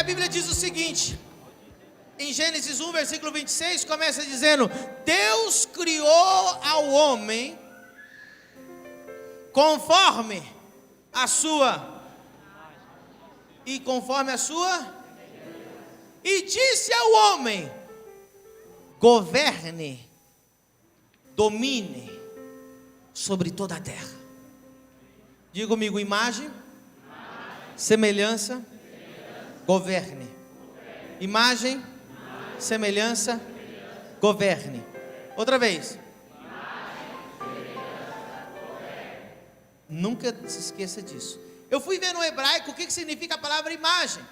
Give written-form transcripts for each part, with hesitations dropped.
Bíblia diz o seguinte, em Gênesis 1, versículo 26, começa dizendo: Deus criou ao homem conforme a sua e conforme a sua, e disse ao homem: governe, domine sobre toda a terra. Diga comigo: imagem, semelhança, governe. Imagem, semelhança, governe. Outra vez. Nunca se esqueça disso. Eu fui ver no hebraico o que significa a palavra imagem.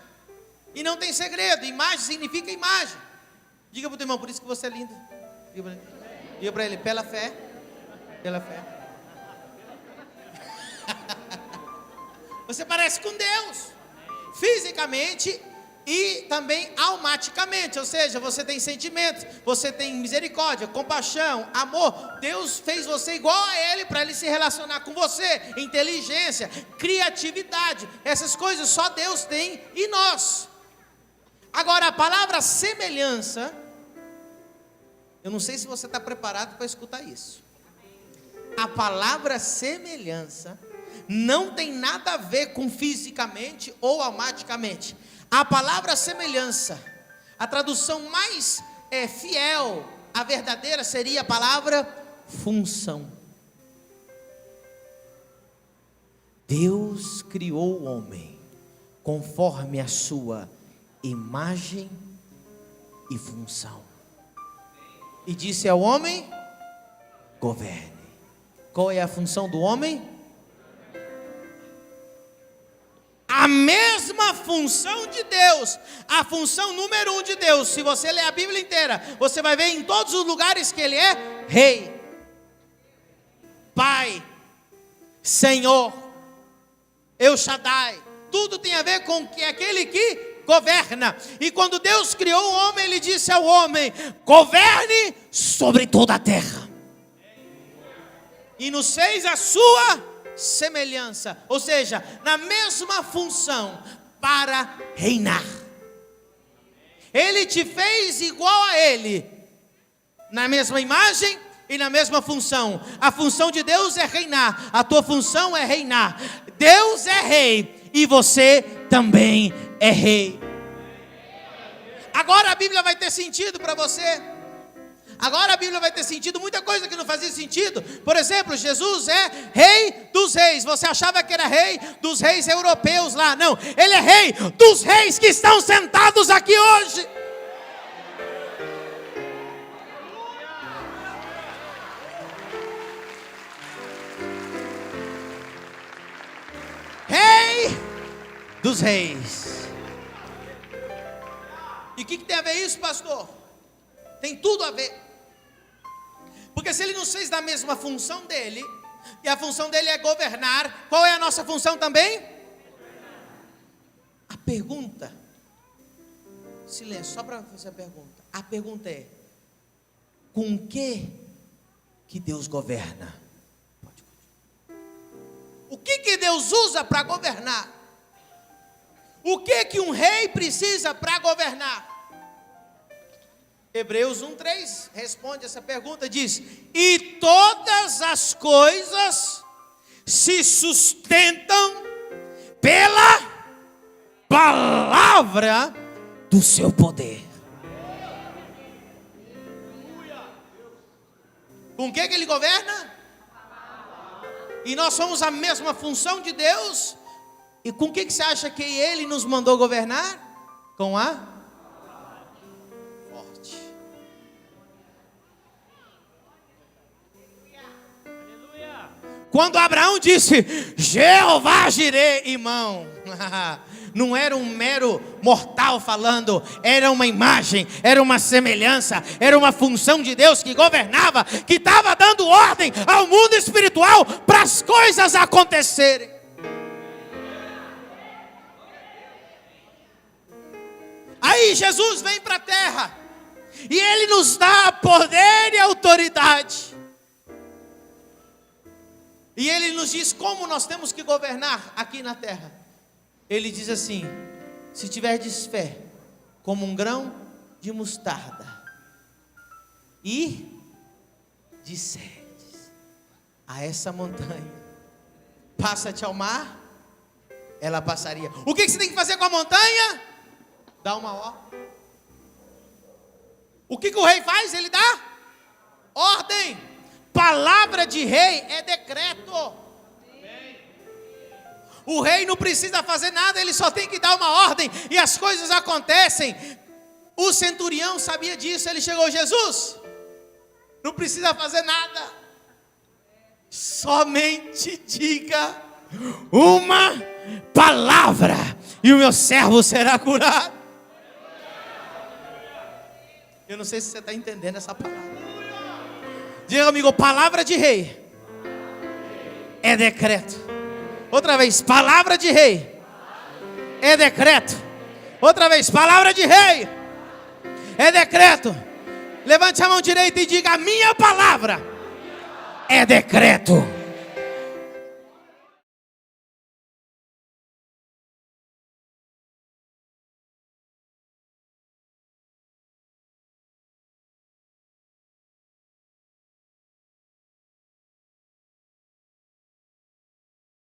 E não tem segredo. Imagem significa imagem. Diga para o teu irmão: por isso que você é lindo. Diga para ele: pela fé. Pela fé. Você parece com Deus, fisicamente e também almaticamente, ou seja, você tem sentimentos, você tem misericórdia, compaixão, amor. Deus fez você igual a Ele para Ele se relacionar com você. Inteligência, criatividade, essas coisas só Deus tem e nós. Agora, a palavra semelhança, eu não sei se você está preparado para escutar isso. A palavra semelhança não tem nada a ver com fisicamente ou almaticamente. A palavra semelhança, a tradução mais fiel, a verdadeira, seria a palavra função. Deus criou o homem conforme a sua imagem e função, e disse ao homem: governe. Qual é a função do homem? A mesma função de Deus, a função número 1 de Deus. Se você ler a Bíblia inteira, você vai ver em todos os lugares que Ele é Rei, Pai, Senhor, El Shaddai. Tudo tem a ver com que aquele que governa. E quando Deus criou o homem, Ele disse ao homem: governe sobre toda a terra. E nos fez a sua semelhança, ou seja, na mesma função, para reinar. Ele te fez igual a Ele, na mesma imagem e na mesma função. A função de Deus é reinar, a tua função é reinar. Deus é rei e você também é rei. Agora a Bíblia vai ter sentido para você. Agora a Bíblia vai ter sentido. Muita coisa que não fazia sentido. Por exemplo, Jesus é Rei dos reis. Você achava que era Rei dos reis europeus lá. Não, Ele é Rei dos reis que estão sentados aqui hoje. Rei dos reis. E o que tem a ver isso, pastor? Tem tudo a ver. Porque se Ele nos fez da mesma função dEle, e a função dEle é governar, qual é a nossa função também? A pergunta, silêncio, só para fazer a pergunta. A pergunta é: com que Deus governa? O que Deus usa para governar? O que um rei precisa para governar? Hebreus 1:3 responde essa pergunta, diz: e todas as coisas se sustentam pela palavra do seu poder. Com que Ele governa? E nós somos a mesma função de Deus. E com que você acha que Ele nos mandou governar? Com a Quando Abraão disse: Jeová Jireh, irmão, não era um mero mortal falando, era uma imagem, era uma semelhança, era uma função de Deus que governava, que estava dando ordem ao mundo espiritual para as coisas acontecerem. Aí Jesus vem para a terra e Ele nos dá poder e autoridade. E Ele nos diz como nós temos que governar aqui na terra. Ele diz assim: se tiverdes fé, como um grão de mostarda, e disserdes a essa montanha, passa-te ao mar, ela passaria. O que você tem que fazer com a montanha? Dá uma ordem. O que o rei faz? Ele dá ordem. Palavra de rei é decreto. O rei não precisa fazer nada, ele só tem que dar uma ordem e as coisas acontecem. O centurião sabia disso, ele chegou: Jesus, não precisa fazer nada, somente diga uma palavra e o meu servo será curado. Eu não sei se você está entendendo essa palavra. Diga amigo, palavra de rei é decreto. Outra vez, palavra de rei é decreto. Outra vez, palavra de rei é decreto. Levante a mão direita e diga: a minha palavra é decreto.